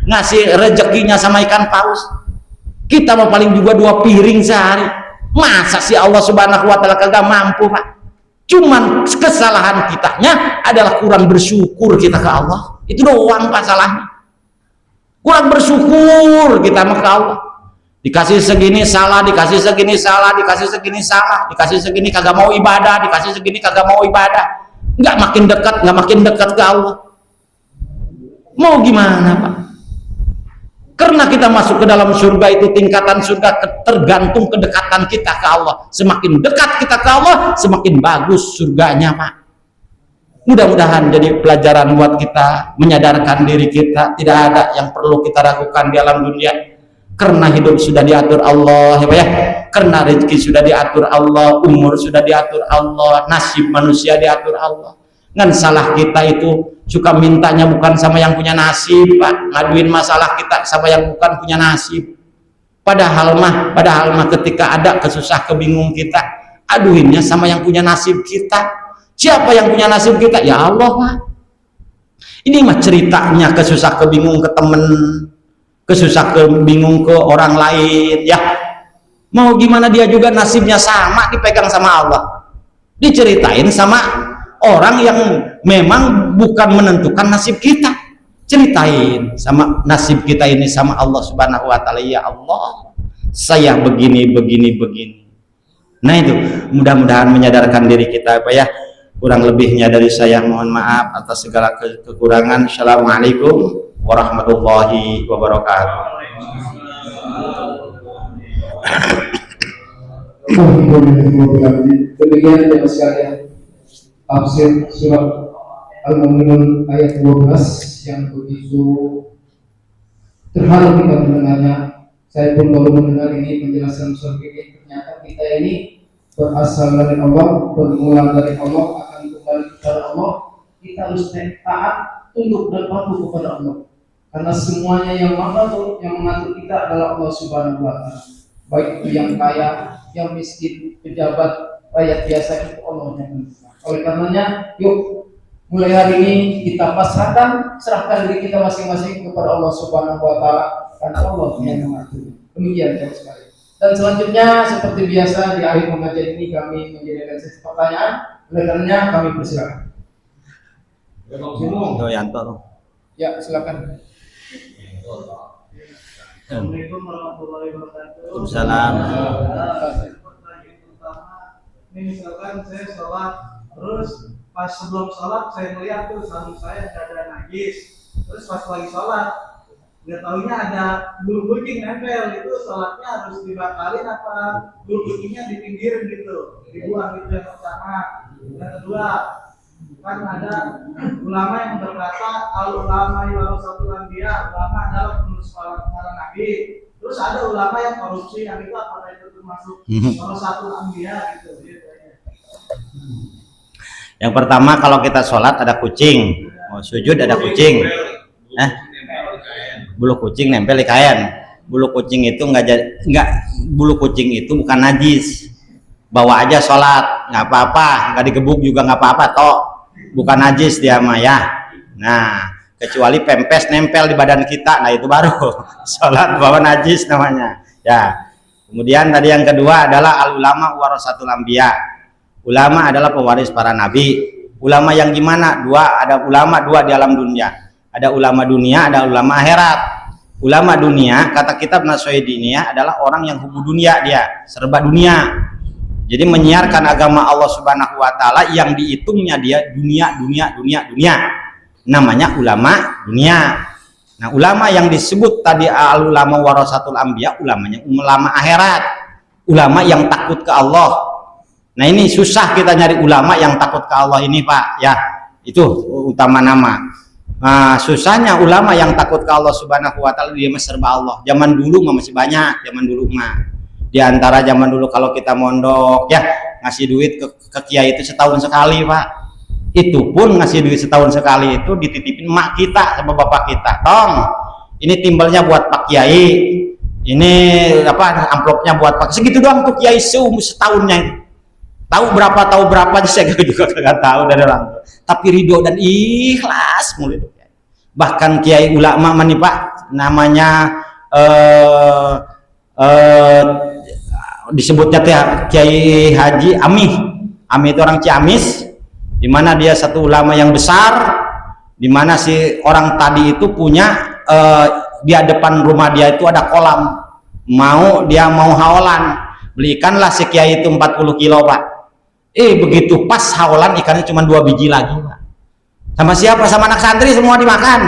ngasih rezekinya sama ikan paus. Kita mah paling juga 2 piring sehari. Masa sih Allah Subhanahu wa taala kagak mampu, Pak? Cuman kesalahan kitanya adalah kurang bersyukur kita ke Allah. Itu doang Pak salahnya. Kurang bersyukur kita ke Allah. Dikasih segini salah, dikasih segini salah, dikasih segini salah, dikasih segini kagak mau ibadah, dikasih segini kagak mau ibadah. Nggak makin dekat ke Allah. Mau gimana Pak? Karena kita masuk ke dalam surga itu, tingkatan surga tergantung kedekatan kita ke Allah. Semakin dekat kita ke Allah, semakin bagus surganya Pak. Mudah-mudahan jadi pelajaran buat kita, menyadarkan diri kita tidak ada yang perlu kita ragukan di alam dunia. Karena hidup sudah diatur Allah, ya Pak ya. Karena rezeki sudah diatur Allah, umur sudah diatur Allah, nasib manusia diatur Allah. Kan salah kita itu suka mintanya bukan sama yang punya nasib Pak, ngaduin masalah kita sama yang bukan punya nasib. Padahal mah ketika ada kesusah kebingung kita, aduinnya sama yang punya nasib kita. Siapa yang punya nasib kita? Ya Allah Pak. Ini mah ceritanya kesusah kebingung ke temen, kesusah kebingung ke orang lain ya. Mau gimana dia juga nasibnya sama dipegang sama Allah. Diceritain sama orang yang memang bukan menentukan nasib kita. Ceritain sama nasib kita ini sama Allah Subhanahu wa taala. Ya Allah, saya begini. Nah itu mudah-mudahan menyadarkan diri kita Pak ya. Kurang lebihnya dari saya mohon maaf atas segala kekurangan. Assalamualaikum warahmatullahi wabarakatuh. Demikian teman sekalian, tafsir surat Al-Mu'minun ayat 12 yang begitu terharu kita mendengarnya. Saya pun baru mendengar ini penjelasan surat ini. Ternyata kita ini berasal dari Allah, bermula dari Allah, akan kembali kepada Allah. Kita harus taat, tunduk dan patuh kepada Allah. Karena semuanya yang mengatur kita adalah Allah Subhanahu wa taala. Baik itu yang kaya, yang miskin, pejabat, rakyat biasa, itu Allah yang menentukan. Oleh karenanya, yuk mulai hari ini kita serahkan diri kita masing-masing kepada Allah Subhanahu wa taala, karena Allah yang mengatur. Demikian teman sekalian. Dan selanjutnya seperti biasa di akhir pengajian ini kami menyediakan sesi pertanyaan. Oleh karenanya kami persilakan. Ya, silakan. Assalamualaikum warahmatullahi wabarakatuh. Waalaikumsalam. Ini misalkan saya sholat, terus pas sebelum sholat saya melihat tuh sambung saya ada najis. Terus pas lagi sholat, nggak tahunya ada bulu kucing nempel, itu sholatnya harus dibatalin apa bulu kucingnya dipinggirin gitu, dibuang gitu yang pertama. Yang kedua, kan ada ulama yang berkata al-ulama warasatul anbiya, ulama adalah penerus para nabi. Terus ada ulama yang korupsi, yang itu apakah itu termasuk warasatul anbiya gitu. Yang pertama, kalau kita sholat ada kucing, mau sujud ada kucing, bulu kucing nempel di kain. Bulu kucing itu bulu kucing itu bukan najis, bawa aja sholat nggak apa-apa, nggak digebuk juga nggak apa-apa, toh bukan najis dia mah ya. Nah kecuali pempes nempel di badan kita, nah itu baru sholat bawa najis namanya ya. Kemudian tadi yang kedua adalah al ulama warasatul anbiya. Ulama adalah pewaris para nabi. Ulama yang gimana? Ada ulama dua di alam dunia. Ada ulama dunia, ada ulama akhirat. Ulama dunia, kata kitab Naswaidiniyah, adalah orang yang hubu dunia, dia serba dunia. Jadi menyiarkan agama Allah Subhanahu wa taala yang dihitungnya dia dunia. Namanya ulama dunia. Nah, ulama yang disebut tadi al ulama warasatul anbiya, ulamanya ulama akhirat. Ulama yang takut ke Allah. Nah ini susah kita nyari ulama yang takut ke Allah ini Pak ya, itu utama nama. Nah, susahnya ulama yang takut ke Allah Subhanahu wa taala, dia serba Allah. Zaman dulu masih banyak, zaman dulu mah. Di antara zaman dulu kalau kita mondok ya, ngasih duit ke kiai itu setahun sekali Pak. Itu pun ngasih duit setahun sekali itu dititipin mak kita sama bapak kita. Tong, ini timbalnya buat Pak Kiai. Ini amplopnya buat Pak. Segitu doang tuh kiai setahunnya itu. Tahu berapa saya juga nggak tahu dari orang, tapi ridho dan ikhlas mulai. Bahkan kiai ulama nih Pak, namanya disebutnya teh Kiai Haji Amih. Amih itu orang Ciamis, di mana dia satu ulama yang besar, di mana si orang tadi itu punya di depan rumah dia itu ada kolam, dia mau haolan, belikanlah si Kiai itu 40 kilo Pak. Begitu pas haolan ikannya cuma 2 biji lagi Pak. Sama siapa? Sama anak santri semua dimakan.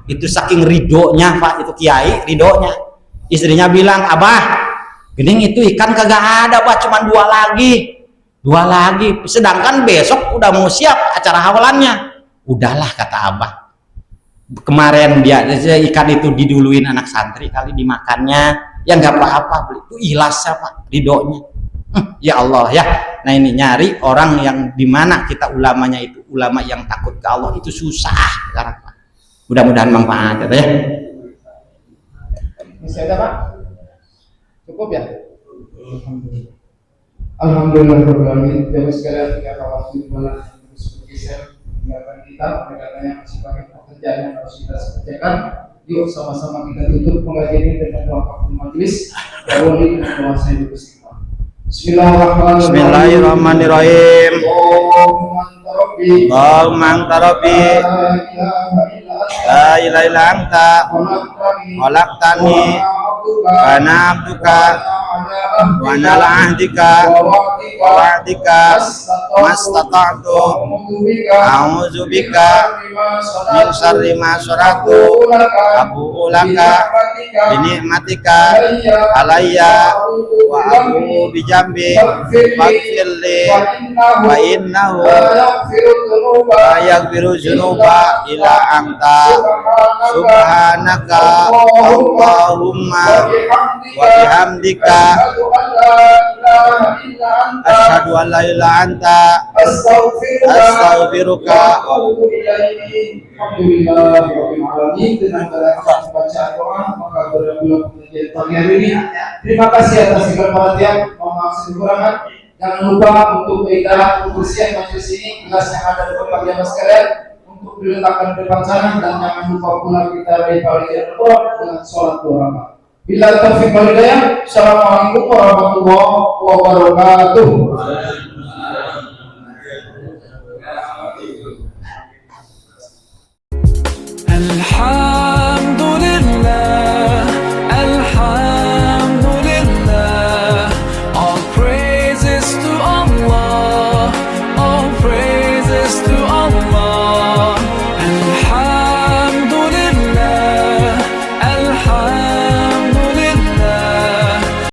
Itu saking ridonya Pak, itu Kiai ridonya. Istrinya bilang, Abah, gening itu ikan kagak ada Pak, cuma 2 lagi. Sedangkan besok udah mau siap acara hawalannya. Udahlah kata Abah, kemarin dia ikan itu diduluin anak santri kali dimakannya, ya nggak apa-apa, beli itu ikhlas Pak ridonya. Ya Allah ya. Nah ini nyari orang yang dimana kita ulamanya itu ulama yang takut ke Allah itu susah sekarang Pak. Mudah-mudahan manfaat ya. Masih ada Pak? Cukup ya? Alhamdulillah. Jadi sekalian kita waktu dimana terus bergeser meninggalkan kita, karena masih banyak pekerjaan yang harus kita selesaikan. Yuk sama-sama kita tutup pengajian ini dengan doa majelis. Awali dengan doa saya dulu semua. Bismillahirrahmanirrahim. Allahumma anta rabbi la ilaha illa anta khalaqtani wa ana abduka wa ana ala ahdika wa wa'dika mastata'tu a'udzu bika min syarri ma syaratu abu'u laka bi ni'matika alayya wa abu'u bi jambi faghfirli wa innahu la yaghfiru dzunuba illa anta subhanaka Allahumma wa bihamdika asyhadu an la ilaha anta astaghfiruka wa atubu ilaik. Alhamdulillahirrahmanirrahim. Dengan bacaan doa maka berakhirlah pengajian pagi hari ini. Terima kasih atas segala perhatian. Mohon maaf kekurangan. Jangan lupa untuk kita kebersihan majelis ini, gelas yang ada di depan jamaah sekalian untuk diletakkan di depan sana, dan jangan lupa pula kita berpalikan dengan sholat dua rakaat. Bila taufiq wal hidayah. Assalamualaikum warahmatullahi wabarakatuh.